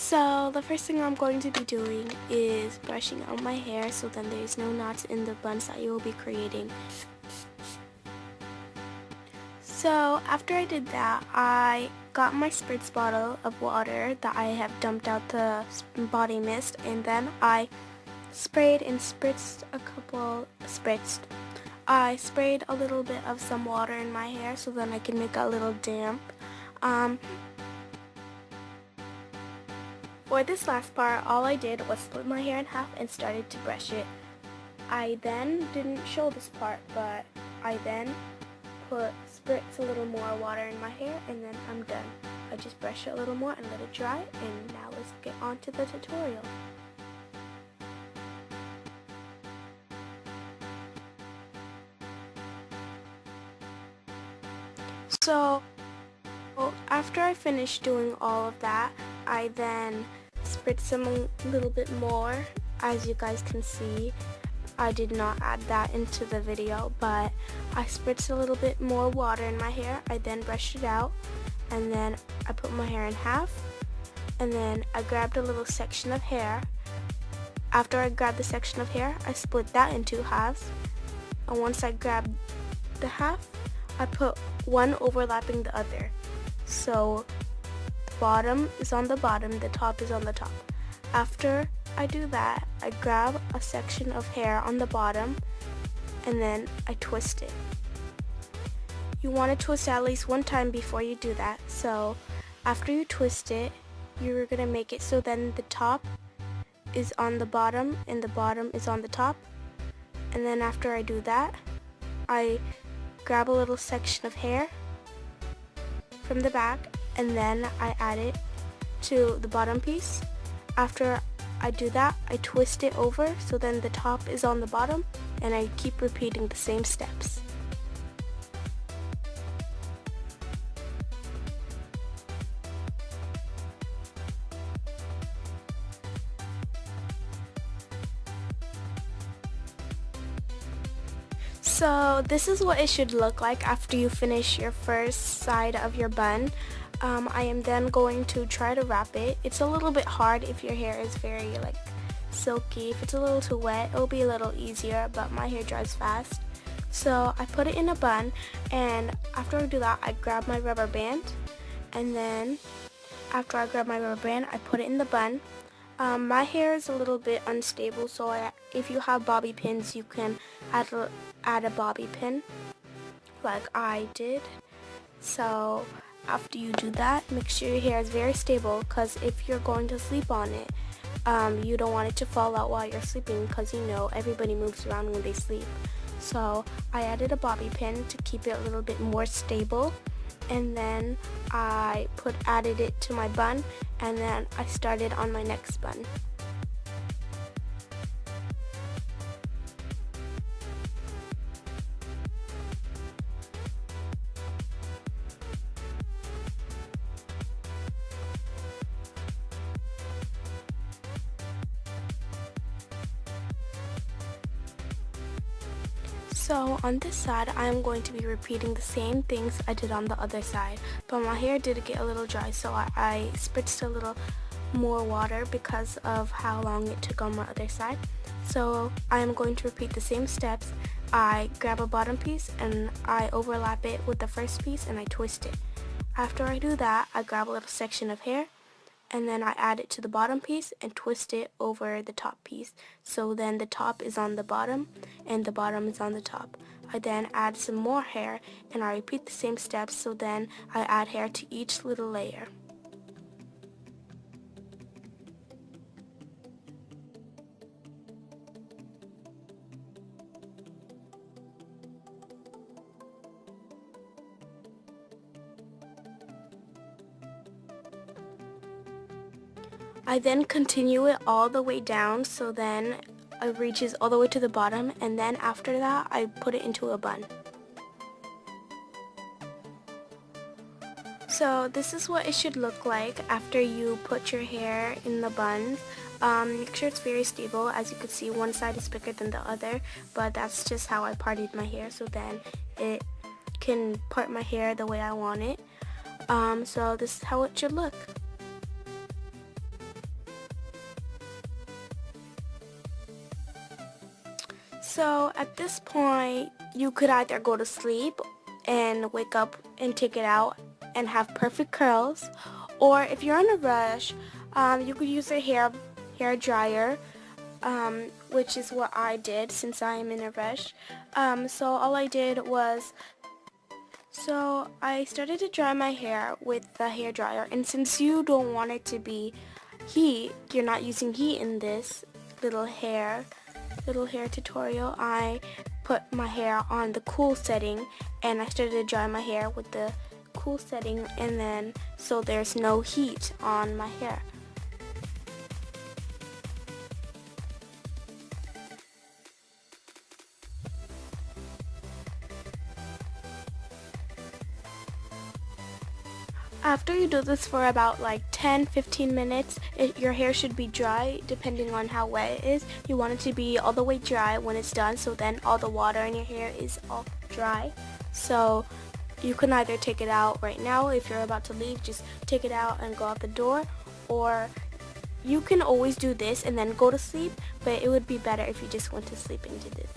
So the first thing I'm going to be doing is brushing out my hair so then there's no knots in the buns that you will be creating. So after I did that, I got my spritz bottle of water that I have dumped out the body mist, and then I sprayed and spritzed I sprayed a little bit of some water in my hair so then I can make it a little damp. For this last part, all I did was split my hair in half and started to brush it. I then didn't show this part, but I then spritz a little more water in my hair and then I'm done. I just brush it a little more and let it dry, and now let's get on to the tutorial. So after I finished doing all of that, I then spritz some a little bit more. As you guys can see, I did not add that into the video, but I spritzed a little bit more water in my hair. I then brushed it out, and then I put my hair in half, and then I grabbed a little section of hair. After I grabbed the section of hair, I split that in two halves, and once I grabbed the half, I put one overlapping the other. So the bottom is on the bottom, the top is on the top. After I do that, I grab a section of hair on the bottom and then I twist it. You want to twist it at least one time before you do that. So after you twist it, you're going to make it so then the top is on the bottom and the bottom is on the top. And then after I do that, I grab a little section of hair from the back and then I add it to the bottom piece. After I do that, I twist it over so then the top is on the bottom, and I keep repeating the same steps. So this is what it should look like after you finish your first side of your bun. I am then going to try to wrap it. It's a little bit hard if your hair is very silky. If it's a little too wet, it'll be a little easier, but my hair dries fast. So I put it in a bun, and after I do that, I grab my rubber band, and then after I grab my rubber band, I put it in the bun. My hair is a little bit unstable, so if you have bobby pins, you can add a bobby pin like I did. So after you do that, make sure your hair is very stable, because if you're going to sleep on it, you don't want it to fall out while you're sleeping, because you know everybody moves around when they sleep. So I added a bobby pin to keep it a little bit more stable, and then I added it to my bun, and then I started on my next bun. So on this side, I am going to be repeating the same things I did on the other side, but my hair did get a little dry, so I spritzed a little more water because of how long it took on my other side. So I am going to repeat the same steps. I grab a bottom piece and I overlap it with the first piece and I twist it. After I do that, I grab a little section of hair and then I add it to the bottom piece and twist it over the top piece. So then the top is on the bottom and the bottom is on the top. I then add some more hair and I repeat the same steps, so then I add hair to each little layer. I then continue it all the way down, so then it reaches all the way to the bottom, and then after that I put it into a bun. So this is what it should look like after you put your hair in the buns. Make sure it's very stable. As you can see, one side is bigger than the other, but that's just how I parted my hair, so then it can part my hair the way I want it. So this is how it should look. So at this point, you could either go to sleep and wake up and take it out and have perfect curls, or if you're in a rush, you could use a hair dryer, which is what I did since I am in a rush. So all I did was, so I started to dry my hair with the hair dryer, and since you don't want it to be heat, you're not using heat in this little hair tutorial, I put my hair on the cool setting and I started to dry my hair with the cool setting, and then so there's no heat on my hair. After you do this for about like 10-15 minutes, your hair should be dry depending on how wet it is. You want it to be all the way dry when it's done, so then all the water in your hair is all dry. So you can either take it out right now. If you're about to leave, just take it out and go out the door, or you can always do this and then go to sleep, but it would be better if you just went to sleep into this.